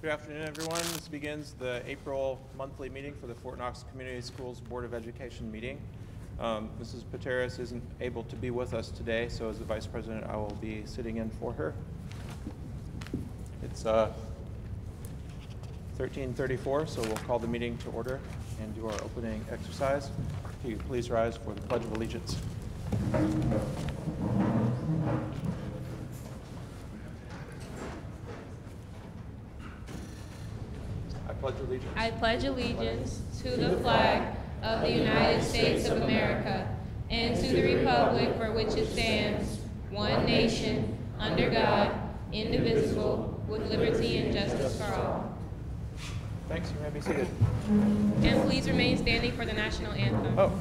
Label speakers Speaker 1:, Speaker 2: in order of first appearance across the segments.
Speaker 1: Good afternoon, everyone. This begins the April monthly meeting for the Fort Knox Community Schools Board of Education meeting. Mrs. Pateras isn't able to be with us today, so as the Vice President, I will be sitting in for her. It's 13:34, so we'll call the meeting to order and do our opening exercise. If you could please rise for the Pledge of Allegiance.
Speaker 2: I pledge allegiance to the flag of the United States of America and to the republic for which it stands, one nation, under God, indivisible, with liberty and justice for all.
Speaker 1: Thanks, you may be seated.
Speaker 2: And please remain standing for the national anthem.
Speaker 1: Oh.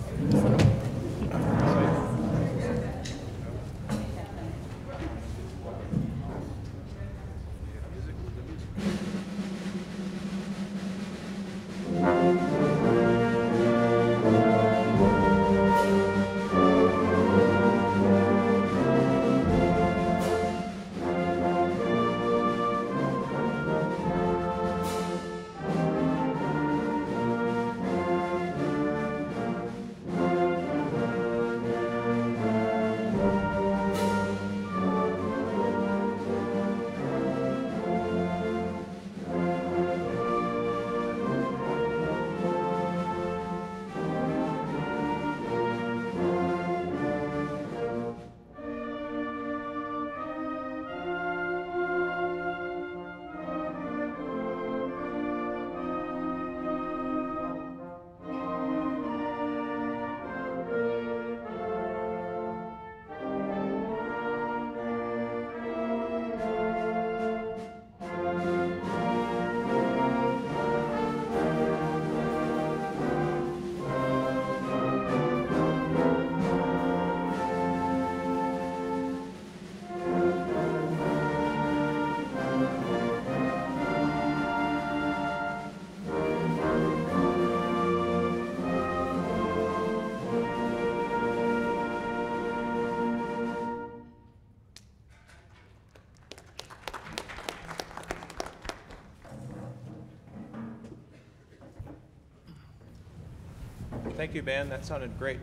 Speaker 1: Thank you, Ben. That sounded great.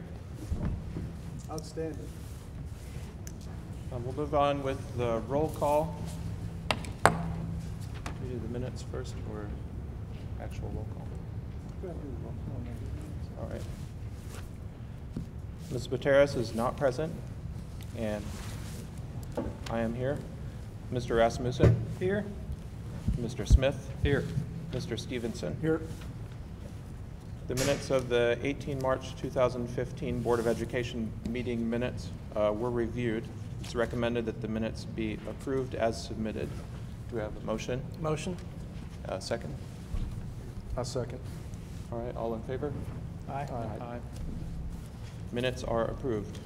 Speaker 3: Outstanding.
Speaker 1: We'll move on with the roll call. Do we do the minutes first or actual roll call? All right. Ms. Pateras is not present, and I am here. Mr. Rasmussen? Here. Mr. Smith? Here. Mr. Stevenson?
Speaker 3: Here.
Speaker 1: The minutes of the 18 March 2015 Board of Education meeting minutes were reviewed. It's recommended that the minutes be approved as submitted. Do we have a motion?
Speaker 3: Motion.
Speaker 1: Second?
Speaker 3: I'll second.
Speaker 1: All right, all in favor?
Speaker 3: Aye.
Speaker 1: Aye. Minutes are approved.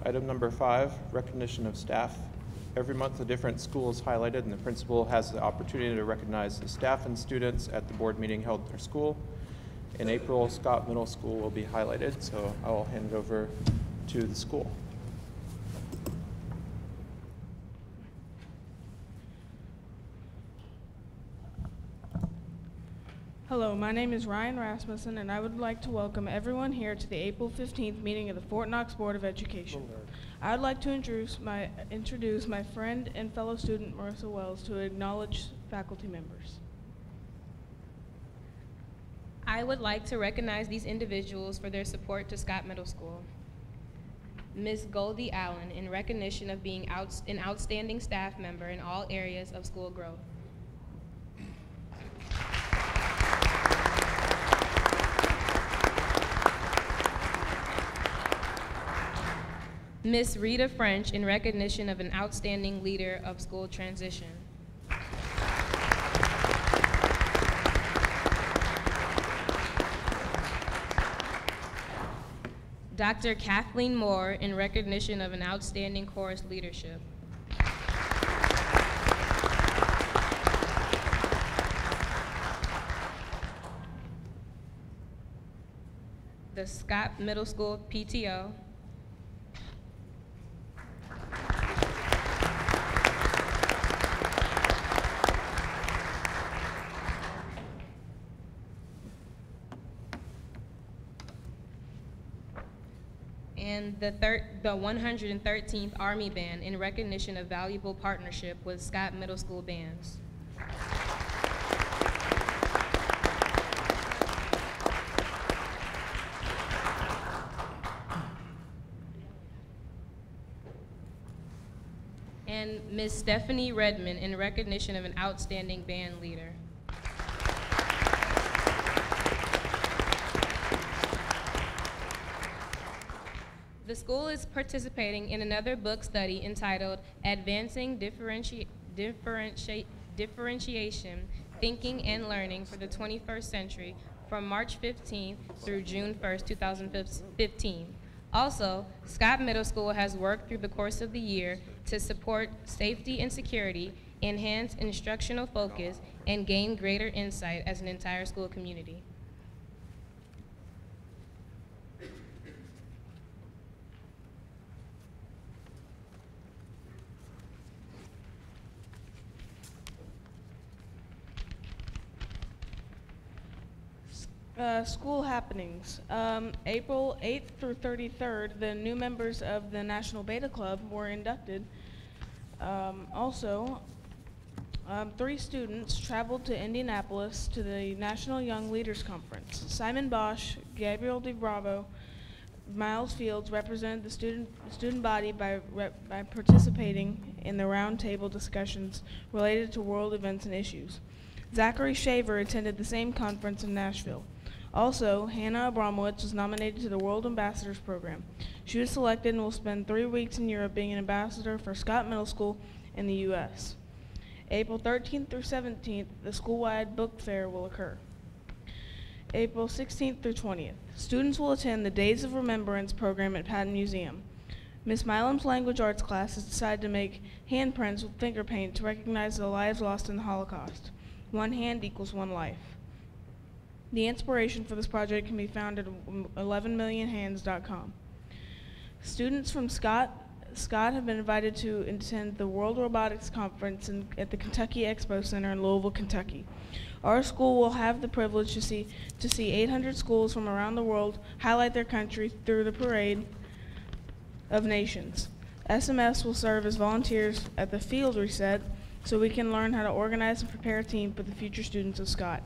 Speaker 1: Item number 5, recognition of staff. Every month a different school is highlighted and the principal has the opportunity to recognize the staff and students at the board meeting held at their school. In April, Scott Middle School will be highlighted, so I will hand it over to the school.
Speaker 4: Hello, my name is Ryan Rasmussen, and I would like to welcome everyone here to the April 15th meeting of the Fort Knox Board of Education. I would like to introduce my friend and fellow student, Marissa Wells, to acknowledge faculty members.
Speaker 2: I would like to recognize these individuals for their support to Scott Middle School. Ms. Goldie Allen, in recognition of being an outstanding staff member in all areas of school growth. Ms. Rita French, in recognition of an outstanding leader of school transition. Dr. Kathleen Moore, in recognition of an outstanding chorus leadership. The Scott Middle School PTO. and the 113th Army Band in recognition of valuable partnership with Scott Middle School bands. And Ms. Stephanie Redmond in recognition of an outstanding band leader. The school is participating in another book study entitled Advancing Differentiation, Thinking and Learning for the 21st Century from March 15th through June 1st, 2015. Also, Scott Middle School has worked through the course of the year to support safety and security, enhance instructional focus, and gain greater insight as an entire school community.
Speaker 4: School happenings. April 8th through 33rd, the new members of the National Beta Club were inducted. Also, 3 students traveled to Indianapolis to the National Young Leaders Conference. Simon Bosch, Gabriel DeBravo, Miles Fields represented the student body by participating in the roundtable discussions related to world events and issues. Zachary Shaver attended the same conference in Nashville. Also, Hannah Abramowitz was nominated to the World Ambassadors Program. She was selected and will spend 3 weeks in Europe being an ambassador for Scott Middle School in the U.S. April 13th through 17th, the school-wide book fair will occur. April 16th through 20th, students will attend the Days of Remembrance program at Patton Museum. Miss Milam's language arts class has decided to make handprints with finger paint to recognize the lives lost in the Holocaust. 1 hand equals 1 life. The inspiration for this project can be found at 11millionhands.com. Students from Scott have been invited to attend the World Robotics Conference at the Kentucky Expo Center in Louisville, Kentucky. Our school will have the privilege to see 800 schools from around the world highlight their country through the Parade of Nations. SMS will serve as volunteers at the field reset so we can learn how to organize and prepare a team for the future students of Scott.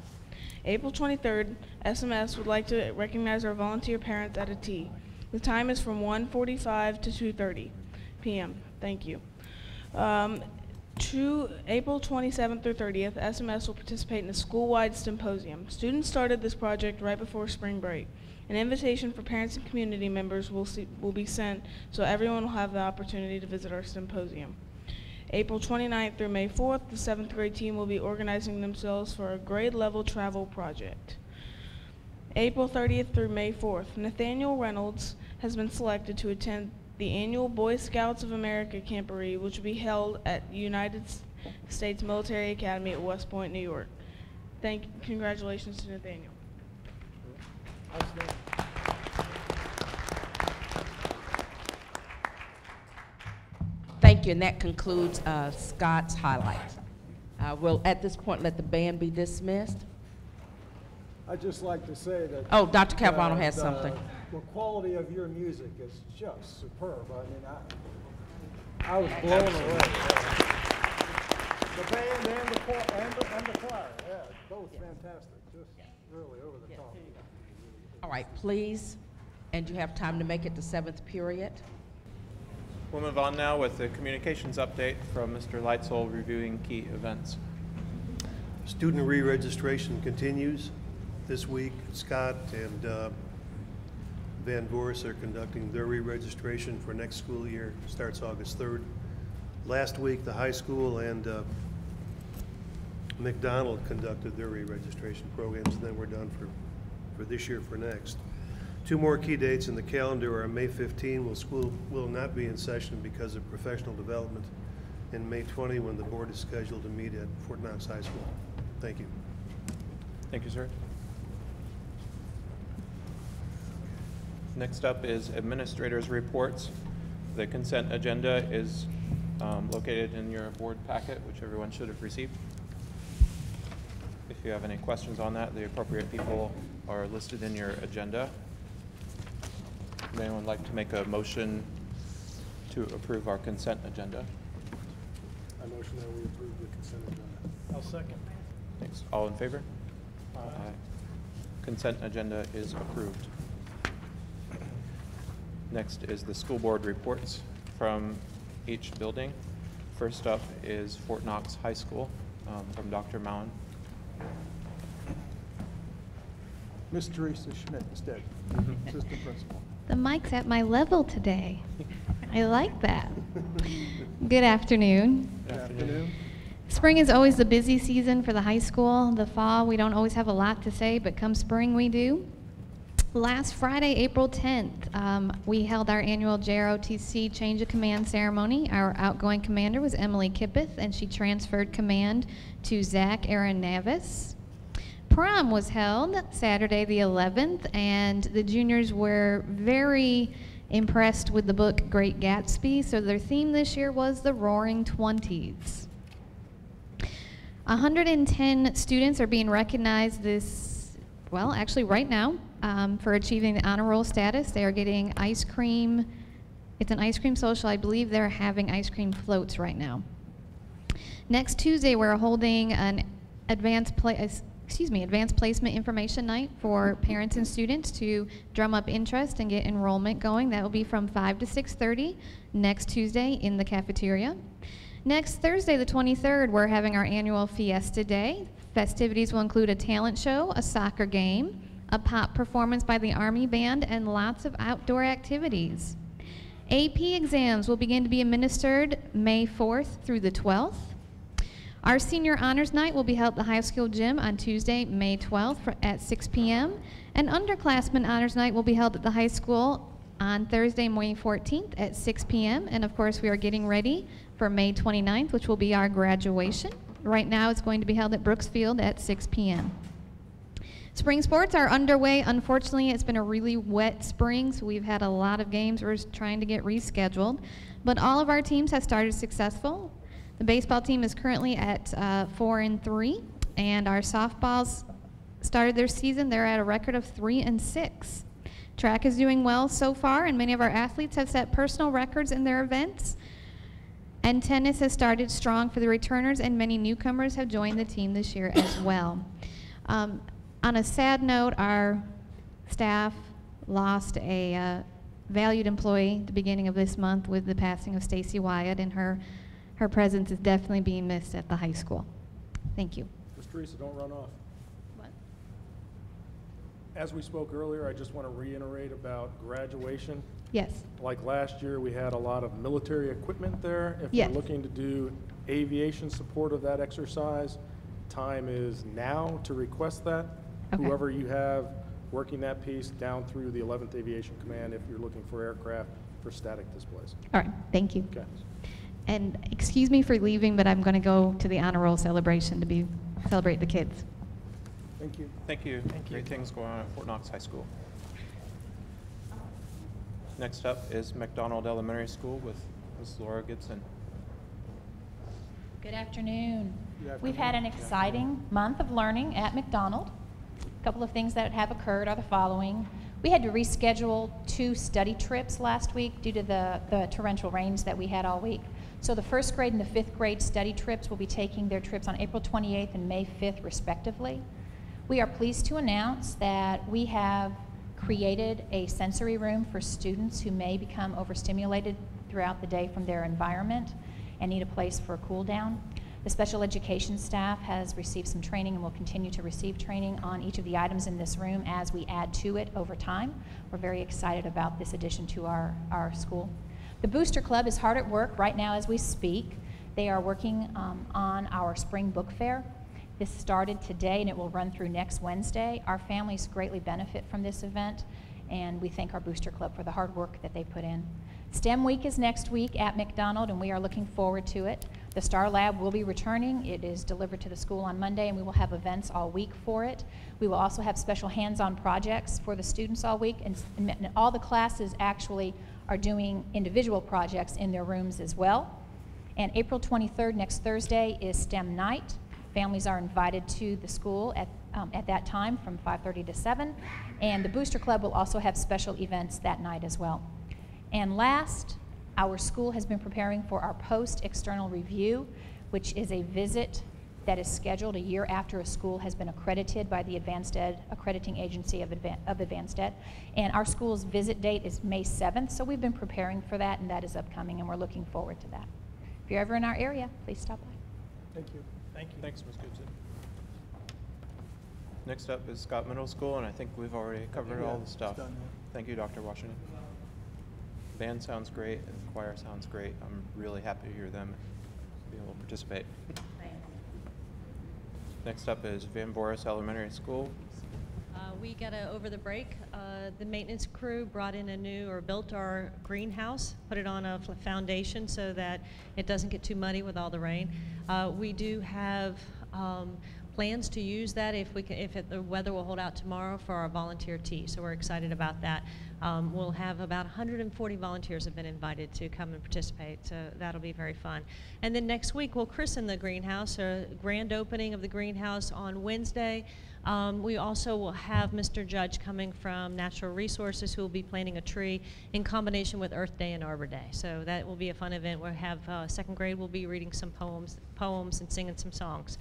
Speaker 4: April 23rd, SMS would like to recognize our volunteer parents at a tea. The time is from 1:45 to 2:30 p.m. Thank you. April 27th through 30th, SMS will participate in a school-wide symposium. Students started this project right before spring break. An invitation for parents and community members will be sent so everyone will have the opportunity to visit our symposium. April 29th through May 4th, the 7th grade team will be organizing themselves for a grade-level travel project. April 30th through May 4th, Nathaniel Reynolds has been selected to attend the annual Boy Scouts of America Camporee, which will be held at United States Military Academy at West Point, New York. Congratulations to Nathaniel.
Speaker 5: Thank you, and that concludes Scott's highlights. We'll, at this point, let the band be dismissed.
Speaker 3: I'd just like to say that.
Speaker 5: Oh, Dr. Calvano has something.
Speaker 3: The quality of your music is just superb. I mean, I was blown away. The band and the choir, yeah, both fantastic. Just really over the top.
Speaker 5: All right, please, and you have time to make it to 7th period.
Speaker 1: We'll move on now with the communications update from Mr. Leitzel reviewing key events.
Speaker 6: Student re-registration continues this week. Scott and Van Voorst are conducting their re-registration for next school year. Starts August 3rd. Last week, the high school and McDonald conducted their re-registration programs, and then we're done for this year for next. 2 more key dates in the calendar are May 15, when school will not be in session because of professional development, and May 20, when the board is scheduled to meet at Fort Knox High School. Thank you.
Speaker 1: Thank you, sir. Next up is administrators' reports. The consent agenda is located in your board packet, which everyone should have received. If you have any questions on that, the appropriate people are listed in your agenda. Would anyone like to make a motion to approve our consent agenda?
Speaker 7: I motion that we approve the consent agenda.
Speaker 3: I'll second.
Speaker 1: Thanks. All in favor? Aye. Consent agenda is approved. Next is the school board reports from each building. First up is Fort Knox High School from Dr. Mowen.
Speaker 3: Miss Teresa Schmidt instead, assistant principal.
Speaker 2: The mic's at my level today. I like that. Good afternoon.
Speaker 3: Good afternoon.
Speaker 2: Spring is always the busy season for the high school. The fall, we don't always have a lot to say, but come spring, we do. Last Friday, April 10th, we held our annual JROTC change of command ceremony. Our outgoing commander was Emily Kippeth, and she transferred command to Zach Aaron Navis. Prom was held Saturday the 11th, and the juniors were very impressed with the book Great Gatsby, so their theme this year was the Roaring Twenties. 110 students are being recognized actually right now, for achieving the honor roll status. They are getting ice cream. It's an ice cream social. I believe they're having ice cream floats right now. Next Tuesday, we're holding an advanced placement information night for parents and students to drum up interest and get enrollment going. That will be from 5 to 6:30 next Tuesday in the cafeteria. Next Thursday, the 23rd, we're having our annual Fiesta Day. Festivities will include a talent show, a soccer game, a pop performance by the Army Band, and lots of outdoor activities. AP exams will begin to be administered May 4th through the 12th. Our senior honors night will be held at the high school gym on Tuesday, May 12th at 6 p.m. And underclassmen honors night will be held at the high school on Thursday, May 14th at 6 p.m. And of course, we are getting ready for May 29th, which will be our graduation. Right now, it's going to be held at Brooks Field at 6 p.m. Spring sports are underway. Unfortunately, it's been a really wet spring, so we've had a lot of games we're trying to get rescheduled. But all of our teams have started successful. The baseball team is currently at 4-3, and our softballs started their season. They're at a record of 3-6. Track is doing well so far, and many of our athletes have set personal records in their events. And tennis has started strong for the returners, and many newcomers have joined the team this year as well. On a sad note, our staff lost a valued employee at the beginning of this month with the passing of Stacy Wyatt, and her presence is definitely being missed at the high school. Thank you.
Speaker 7: Ms. Teresa, don't run off.
Speaker 2: What?
Speaker 7: As we spoke earlier, I just want to reiterate about graduation.
Speaker 2: Yes.
Speaker 7: Like last year, we had a lot of military equipment there. If
Speaker 2: Yes.
Speaker 7: you're looking to do aviation support of that exercise, time is now to request that.
Speaker 2: Okay.
Speaker 7: Whoever you have working that piece down through the 11th Aviation Command if you're looking for aircraft for static displays.
Speaker 2: All right. Thank you.
Speaker 7: Okay.
Speaker 2: And excuse me for leaving, but I'm going to go to the honor roll celebration to celebrate the kids.
Speaker 3: Thank you.
Speaker 1: Thank you. Great things going on at Fort Knox High School. Next up is McDonald Elementary School with Ms. Laura Gibson.
Speaker 8: Good afternoon.
Speaker 3: Good afternoon.
Speaker 8: We've had an exciting month of learning at McDonald. A couple of things that have occurred are the following. We had to reschedule 2 study trips last week due to the torrential rains that we had all week. So the 1st grade and the 5th grade study trips will be taking their trips on April 28th and May 5th respectively. We are pleased to announce that we have created a sensory room for students who may become overstimulated throughout the day from their environment and need a place for a cool down. The special education staff has received some training and will continue to receive training on each of the items in this room as we add to it over time. We're very excited about this addition to our school. The Booster Club is hard at work right now as we speak. They are working on our spring book fair. This started today and it will run through next Wednesday. Our families greatly benefit from this event, and we thank our Booster Club for the hard work that they put in. STEM Week is next week at McDonald, and we are looking forward to it. The Star Lab will be returning. It is delivered to the school on Monday, and we will have events all week for it. We will also have special hands-on projects for the students all week, and all the classes actually are doing individual projects in their rooms as well. And April 23rd, next Thursday, is STEM Night. Families are invited to the school at that time from 5:30 to 7. And the Booster Club will also have special events that night as well. And last, our school has been preparing for our post-external review, which is a visit that is scheduled a year after a school has been accredited by the Advanced Ed Accrediting Agency of Advanced Ed. And our school's visit date is May 7th, so we've been preparing for that, and that is upcoming, and we're looking forward to that. If you're ever in our area, please stop by.
Speaker 3: Thank you.
Speaker 1: Thank you. Thanks, Ms. Gibson. Next up is Scott Middle School, and I think we've already covered all the stuff.
Speaker 3: done, yeah.
Speaker 1: Thank you, Dr. Washington. Band sounds great, and the choir sounds great. I'm really happy to hear them be able to participate. Next up is Van Boris Elementary School.
Speaker 9: Over the break, the maintenance crew brought in a new, or built our greenhouse, put it on a foundation so that it doesn't get too muddy with all the rain. We do have plans to use that if the weather will hold out tomorrow for our volunteer tea, so we're excited about that. We'll have about 140 volunteers have been invited to come and participate, so that'll be very fun. And then next week we'll christen the greenhouse, a grand opening of the greenhouse on Wednesday. We also will have Mr. Judge coming from Natural Resources, who will be planting a tree in combination with Earth Day and Arbor Day. So that will be a fun event. We'll have second grade will be reading some poems and singing some songs.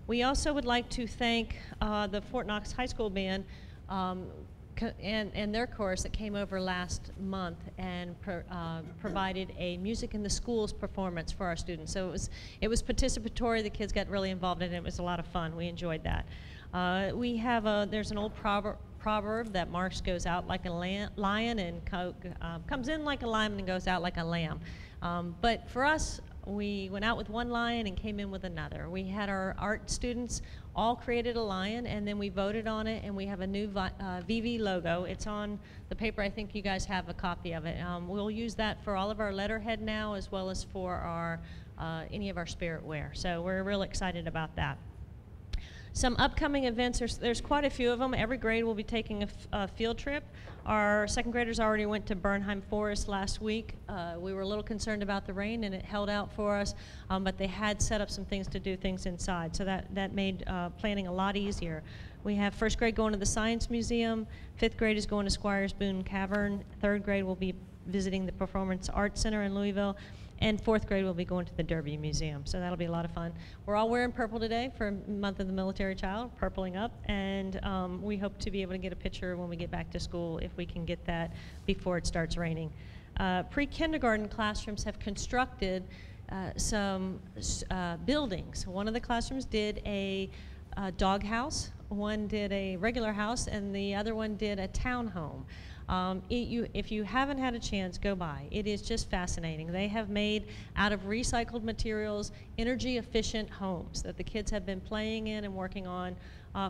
Speaker 9: We also would like to thank the Fort Knox High School Band and their chorus that came over last month and provided a Music in the Schools performance for our students. So it was participatory. The kids got really involved in it. It was a lot of fun. We enjoyed that. There's an old proverb that Marx goes out like a lion and comes in like a lion and goes out like a lamb. But for us, we went out with one lion and came in with another. We had our art students all created a lion, and then we voted on it, and we have a new VV logo. It's on the paper. I think you guys have a copy of it. We'll use that for all of our letterhead now, as well as for our any of our spirit wear. So we're real excited about that. Some upcoming events, there's quite a few of them. Every grade will be taking a field trip. Our second graders already went to Bernheim Forest last week. We were a little concerned about the rain, and it held out for us, but they had set up some things to do things inside, so that made planning a lot easier. We have first grade going to the Science Museum, fifth grade is going to Squires Boone Cavern, third grade will be visiting the Performance Arts Center in Louisville, and fourth grade will be going to the Derby Museum. So that'll be a lot of fun. We're all wearing purple today for Month of the Military Child, purpling up, and we hope to be able to get a picture when we get back to school, if we can get that before it starts raining. Pre-kindergarten classrooms have constructed some buildings. One of the classrooms did a dog house, one did a regular house, and the other one did a townhome. If you haven't had a chance, go by. It is just fascinating. They have made, out of recycled materials, energy-efficient homes that the kids have been playing in and working on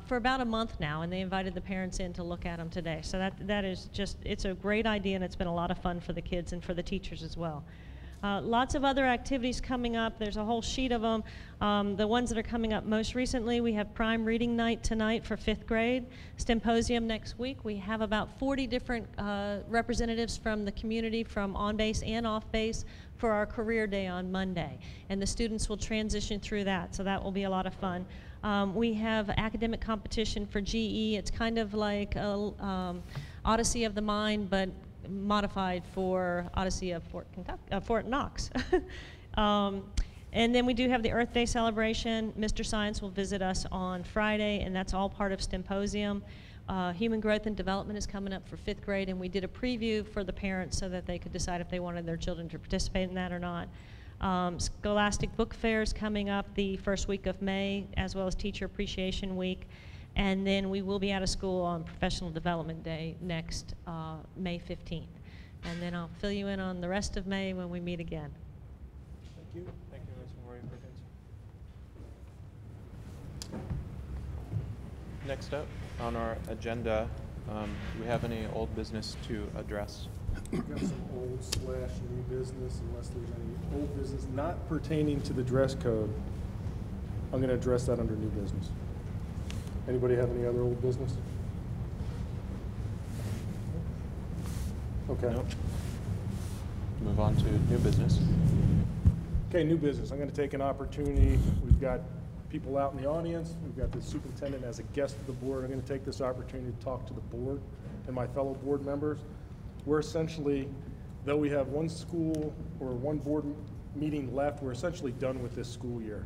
Speaker 9: for about a month now, and they invited the parents in to look at them today. So that is just, it's a great idea, and it's been a lot of fun for the kids and for the teachers as well. Lots of other activities coming up. There's a whole sheet of them. The ones that are coming up most recently, we have Prime Reading Night tonight for fifth grade, Symposium next week. We have about 40 different representatives from the community, from on-base and off-base, for our career day on Monday. And the students will transition through that, so that will be a lot of fun. We have academic competition for GE. It's kind of like Odyssey of the Mind, but modified for Odyssey of Fort Knox. And then we do have the Earth Day celebration. Mr. Science will visit us on Friday, and that's all part of Symposium. Human Growth and Development is coming up for fifth grade, and we did a preview for the parents so that they could decide if they wanted their children to participate in that or not. Scholastic Book Fair is coming up the first week of May, as well as Teacher Appreciation Week. And then we will be out of school on Professional Development Day next May 15th. And then I'll fill you in on the rest of May when we meet again.
Speaker 1: Thank you. Thank you, Ms. Maureen Perkins. Next up on our agenda, do we have any old business to address?
Speaker 7: We've got some old/new business, unless there's any old business not pertaining to the dress code. I'm going to address that under new business. Anybody have any other old business? Okay.
Speaker 1: Nope. Move on to new business.
Speaker 7: Okay, new business. I'm going to take an opportunity. We've got people out in the audience. We've got the superintendent as a guest of the board. I'm going to take this opportunity to talk to the board and my fellow board members. We're essentially, though we have one school or one board meeting left, we're essentially done with this school year.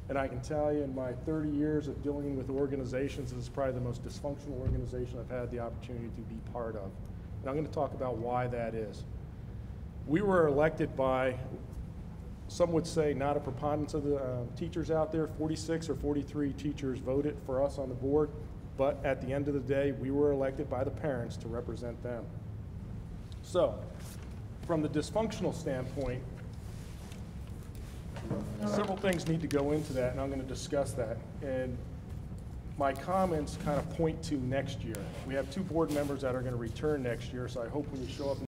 Speaker 7: And I can tell you in my 30 years of dealing with organizations, this is probably the most dysfunctional organization I've had the opportunity to be part of. And I'm going to talk about why that is. We were elected by, some would say, not a preponderance of the teachers out there. 46 or 43 teachers voted for us on the board, but at the end of the day, we were elected by the parents to represent them. So, from the dysfunctional standpoint, several things need to go into that, and I'm going to discuss that. And my comments kind of point to next year. We have 2 board members that are going to return next year, so I hope when you show up